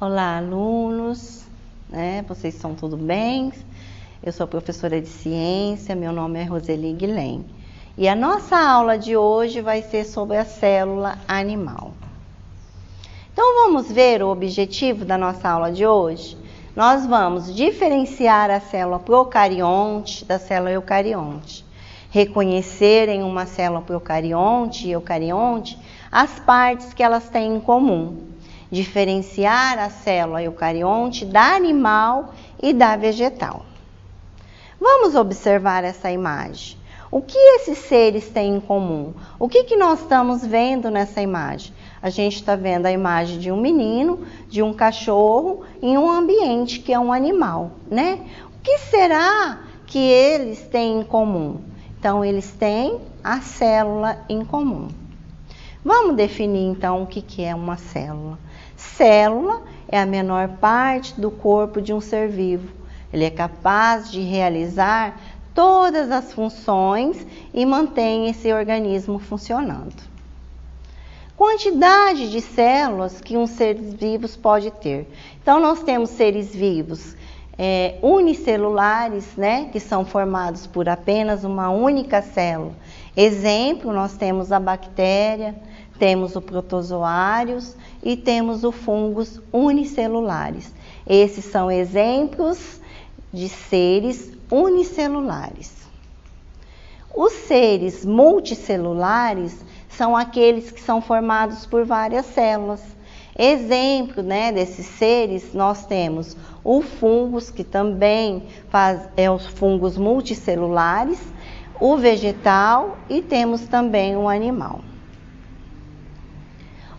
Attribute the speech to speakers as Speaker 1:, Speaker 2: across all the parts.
Speaker 1: Olá, alunos, Vocês estão tudo bem? Eu sou professora de ciência, meu nome é Roseli Guilhem. E a nossa aula de hoje vai ser sobre a célula animal. Então, vamos ver o objetivo da nossa aula de hoje? Nós vamos diferenciar a célula procarionte da célula eucarionte. Reconhecer em uma célula procarionte e eucarionte as partes que elas têm em comum. Diferenciar a célula eucarionte da animal e da vegetal. Vamos observar essa imagem. O que esses seres têm em comum? O que nós estamos vendo nessa imagem? A gente está vendo a imagem de um menino, de um cachorro, em um ambiente que é um animal, né? O que será que eles têm em comum? Então, eles têm a célula em comum. Vamos definir, então, o que é uma célula. Célula é a menor parte do corpo de um ser vivo. Ele é capaz de realizar todas as funções e mantém esse organismo funcionando. Quantidade de células que um ser vivo pode ter. Então, nós temos seres vivos unicelulares, que são formados por apenas uma única célula. Exemplo, nós temos a bactéria, temos o protozoários e temos os fungos unicelulares. Esses são exemplos de seres unicelulares. Os seres multicelulares são aqueles que são formados por várias células. Exemplo, desses seres, nós temos o fungos, que também os fungos multicelulares, o vegetal e temos também o animal.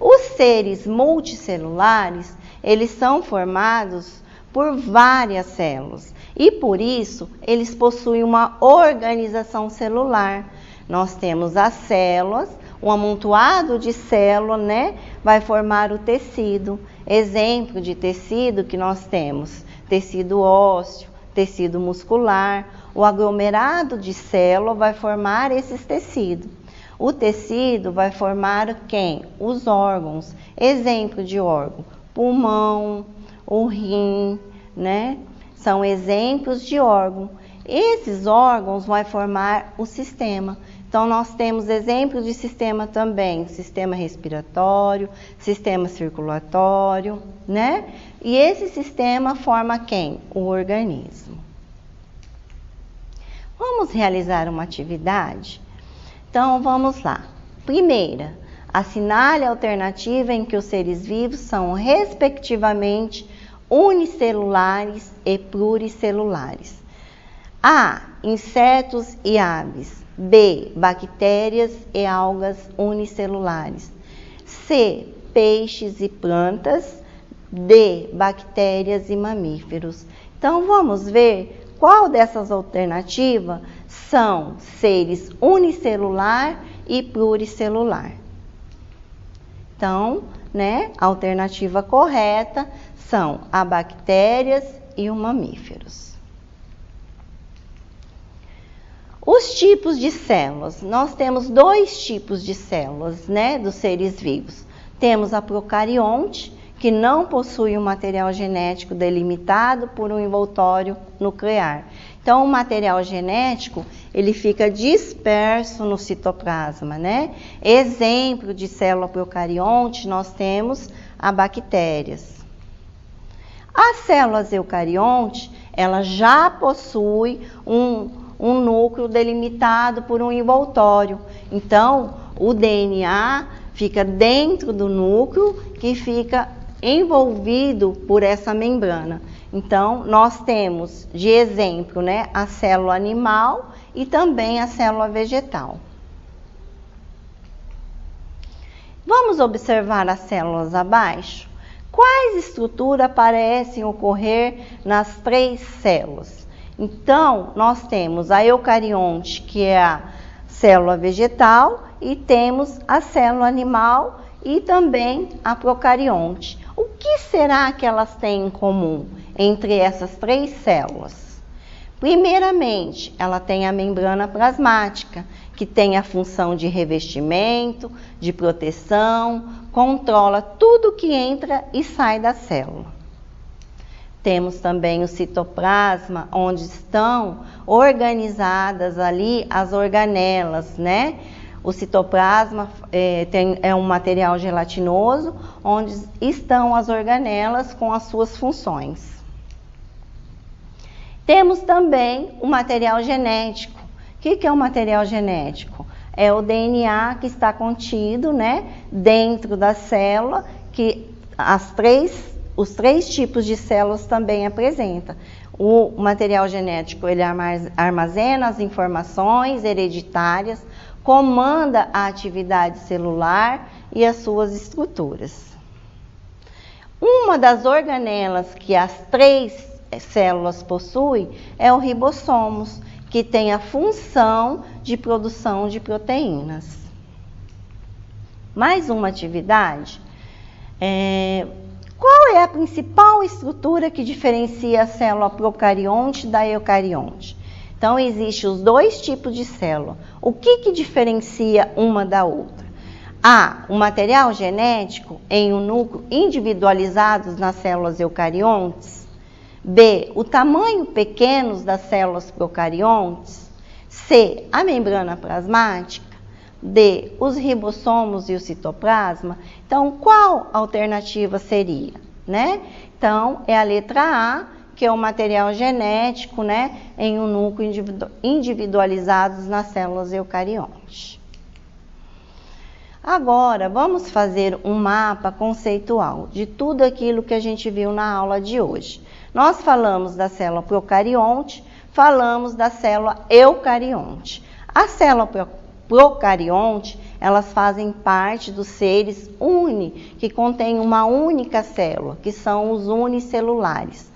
Speaker 1: Os seres multicelulares, eles são formados por várias células e por isso eles possuem uma organização celular. Nós temos as células, um amontoado de células, vai formar o tecido. Exemplo de tecido que nós temos: tecido ósseo, tecido muscular. O aglomerado de célula vai formar esses tecidos. O tecido vai formar quem? Os órgãos. Exemplo de órgão: pulmão, o rim, São exemplos de órgão. Esses órgãos vão formar o sistema. Então, nós temos exemplos de sistema também: sistema respiratório, sistema circulatório, E esse sistema forma quem? O organismo. Vamos realizar uma atividade? Então, vamos lá. Primeira, assinale a alternativa em que os seres vivos são, respectivamente, unicelulares e pluricelulares. A. Insetos e aves. B. Bactérias e algas unicelulares. C. Peixes e plantas. D. Bactérias e mamíferos. Então, vamos ver qual dessas alternativas são seres unicelular e pluricelular. Então, a alternativa correta são a bactérias e os mamíferos. Os tipos de células. Nós temos dois tipos de células, dos seres vivos. Temos a procarionte, que não possui um material genético delimitado por um envoltório nuclear. Então, o material genético, ele fica disperso no citoplasma, Exemplo de célula procarionte, nós temos as bactérias. As células eucariontes, elas já possuem um núcleo delimitado por um envoltório. Então, o DNA fica dentro do núcleo, que fica envolvido por essa membrana. Então, nós temos de exemplo, a célula animal e também a célula vegetal. Vamos observar as células abaixo? Quais estruturas parecem ocorrer nas três células? Então, nós temos a eucarionte, que é a célula vegetal, e temos a célula animal e também a procarionte. O que será que elas têm em comum entre essas três células? Primeiramente, ela tem a membrana plasmática, que tem a função de revestimento, de proteção controla tudo que entra e sai da célula. Temos também o citoplasma, onde estão organizadas ali as organelas, né? O citoplasma é um material gelatinoso, onde estão as organelas com as suas funções. Temos também o material genético. O que é o material genético? É o DNA que está contido, né, dentro da célula, que os três tipos de células também apresenta. O material genético, ele armazena as informações hereditárias, comanda a atividade celular e as suas estruturas. Uma das organelas que as três células possuem é o ribossomos, que tem a função de produção de proteínas. Mais uma atividade. Qual é a principal estrutura que diferencia a célula procarionte da eucarionte? Então, existem os dois tipos de célula. O que diferencia uma da outra? A, o material genético em um núcleo individualizados nas células eucariontes. B, o tamanho pequeno das células procariontes. C, a membrana plasmática. D, os ribossomos e o citoplasma. Então, qual alternativa seria, né? Então, é a letra A, que é o material genético, né, em um núcleo individualizados nas células eucariontes. Agora, vamos fazer um mapa conceitual de tudo aquilo que a gente viu na aula de hoje. Nós falamos da célula procarionte, falamos da célula eucarionte. A célula procarionte, elas fazem parte dos seres que contêm uma única célula, que são os unicelulares.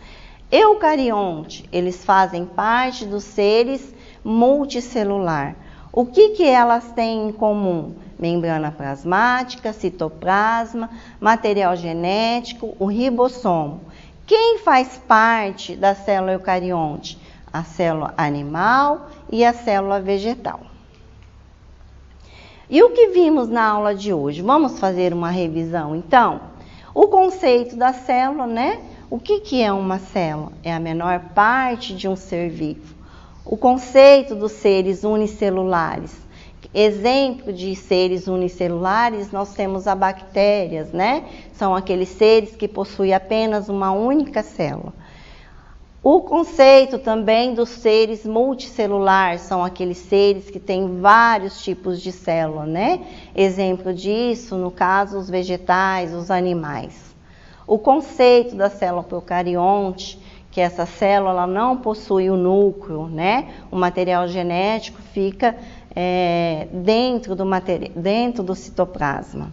Speaker 1: Eucarionte, eles fazem parte dos seres multicelular. O que elas têm em comum? Membrana plasmática, citoplasma, material genético, o ribossomo. Quem faz parte da célula eucarionte? A célula animal e a célula vegetal. E o que vimos na aula de hoje? Vamos fazer uma revisão, então? O conceito da célula, né? O que é uma célula? É a menor parte de um ser vivo. O conceito dos seres unicelulares. Exemplo de seres unicelulares, nós temos as bactérias, né? São aqueles seres que possuem apenas uma única célula. O conceito também dos seres multicelulares, são aqueles seres que têm vários tipos de célula, né? Exemplo disso, no caso, os vegetais, os animais. O conceito da célula procarionte, que essa célula ela não possui o núcleo, né? O material genético fica dentro do citoplasma.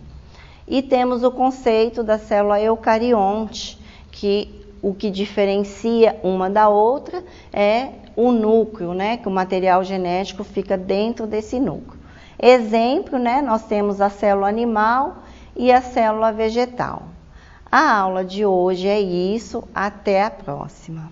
Speaker 1: E temos o conceito da célula eucarionte, que o que diferencia uma da outra é o núcleo, né? Que o material genético fica dentro desse núcleo. Exemplo, né? Nós temos a célula animal e a célula vegetal. A aula de hoje é isso. Até a próxima.